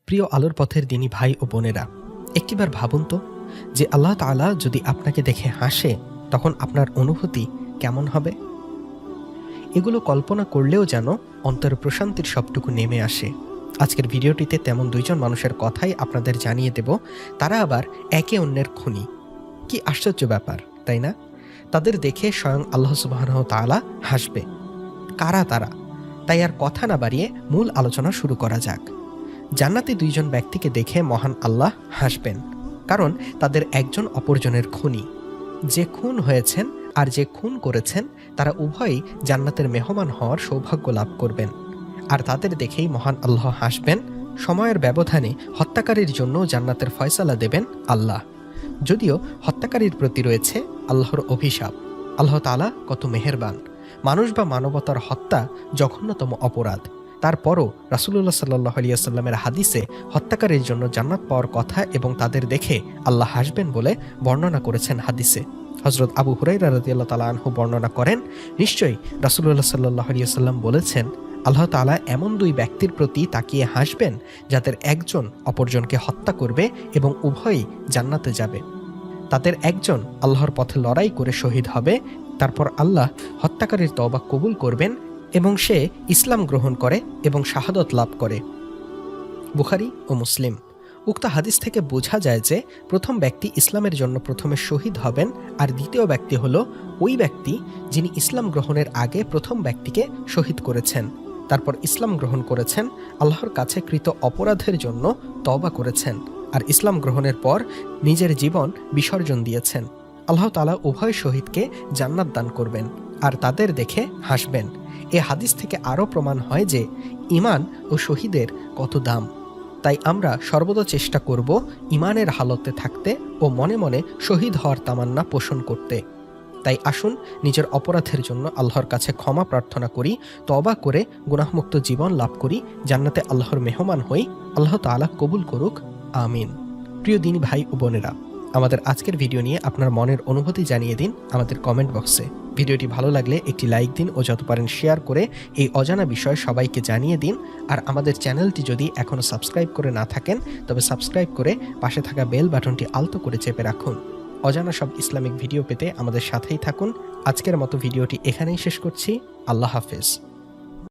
প্রিয় আলোর পথের দিনী ভাই ও বোনেরা, একটিবার ভাবুন তো যে আল্লাহ তাআলা যদি আপনাকে দেখে হাসে তখন আপনার অনুভূতি কেমন হবে। এগুলো কল্পনা করলেও যেন অন্তরে প্রশান্তির সবটুকু নেমে আসে। আজকের ভিডিওটিতে তেমন দুইজন মানুষের কথাই আপনাদের জানিয়ে দেব। তারা আবার একে অন্যের খুনি। কি আশ্চর্য ব্যাপার, তাই না? তাদের দেখে স্বয়ং আল্লাহ সুবহানাহু ওয়া তাআলা হাসবে। কারা তারা? তাই আর কথা না বাড়িয়ে মূল আলোচনা শুরু করা যাক। জান্নাতি দুইজন ব্যক্তিকে দেখে মহান আল্লাহ হাসবেন, কারণ তাদের একজন অপরজনের খুনি। যে খুন হয়েছেন আর যে খুন করেছেন তারা উভয়ই জান্নাতের মেহমান হওয়ার সৌভাগ্য লাভ করবেন। আর তাদের দেখেই মহান আল্লাহ হাসবেন। সময়ের ব্যবধানে হত্যাকারীর জন্য জান্নাতের ফয়সালা দেবেন আল্লাহ। যদিও হত্যাকারীর প্রতি রয়েছে আল্লাহর অভিশাপ। আল্লাহ তাআলা কত মেহেরবান। মানুষ বা মানবতার হত্যা জঘন্যতম অপরাধ। তারপরও রাসূলুল্লাহ সাল্লাল্লাহু আলাইহি ওয়াসাল্লামের হাদিসে হত্যাকারীর জন্য জান্নাত পাওয়ার কথা এবং তাদের দেখে আল্লাহ হাসবেন বলে বর্ণনা করেছেন হাদিসে। হযরত আবু হুরায়রা রাদিয়াল্লাহু তাআলা আনহু বর্ণনা করেন, নিশ্চয়ই রাসূলুল্লাহ সাল্লাল্লাহু আলাইহি ওয়াসাল্লাম বলেছেন, আল্লাহ তাআলা এমন দুই ব্যক্তির প্রতি তাকিয়ে হাসবেন যাদের একজন অপরজনকে হত্যা করবে এবং উভয়ই জান্নাতে যাবে। তাদের একজন আল্লাহর পথে লড়াই করে শহীদ হবে, তারপর আল্লাহ হত্যাকারীর তওবা কবুল করবেন এবং সে ইসলাম গ্রহণ করে এবং শাহাদত লাভ করে। বুখারী ও মুসলিম। উক্ত হাদিস থেকে বোঝা যায় যে প্রথম ব্যক্তি ইসলামের জন্য প্রথমে শহীদ হবেন, আর দ্বিতীয় ব্যক্তি হলো ওই ব্যক্তি যিনি ইসলাম গ্রহণের আগে প্রথম ব্যক্তিকে শহীদ করেছেন, তারপর ইসলাম গ্রহণ করেছেন, আল্লাহর কাছে কৃত অপরাধের জন্য তওবা করেছেন, আর ইসলাম গ্রহণের পর নিজের জীবন বিসর্জন দিয়েছেন। আল্লাহ তাআলা উভয় শহীদকে জান্নাত দান করবেন আর তাদের দেখে হাসবেন। এ হাদিস থেকে আরও প্রমাণ হয় যে ঈমান ও শহীদের কত দাম। তাই আমরা সর্বদা চেষ্টা করব ঈমানের হালতে থাকতে ও মনে মনে শহীদ হওয়ার তামান্না পোষণ করতে। তাই আসুন নিজের অপরাধের জন্য আল্লাহর কাছে ক্ষমা প্রার্থনা করি, তওবা করে গুনাহমুক্ত জীবন লাভ করি, জান্নাতে আল্লাহর মেহমান হই। আল্লাহ তাআলা কবুল করুক, আমিন। প্রিয় দিনী ভাই ও বোনেরা, আমাদের আজকের ভিডিও নিয়ে আপনার মনের অনুভূতি জানিয়ে দিন আমাদের কমেন্ট বক্সে। ভিডিওটি ভালো লাগলে একটি লাইক দিন ও যত পারেন শেয়ার করে এই অজানা বিষয় সবাইকে জানিয়ে দিন। আর আমাদের চ্যানেলটি যদি এখনও সাবস্ক্রাইব করে না থাকেন তবে সাবস্ক্রাইব করে পাশে থাকা বেল বাটনটি আলতো করে চেপে রাখুন। অজানা সব ইসলামিক ভিডিও পেতে আমাদের সাথেই থাকুন। আজকের মতো ভিডিওটি এখানেই শেষ করছি। আল্লাহ হাফেজ।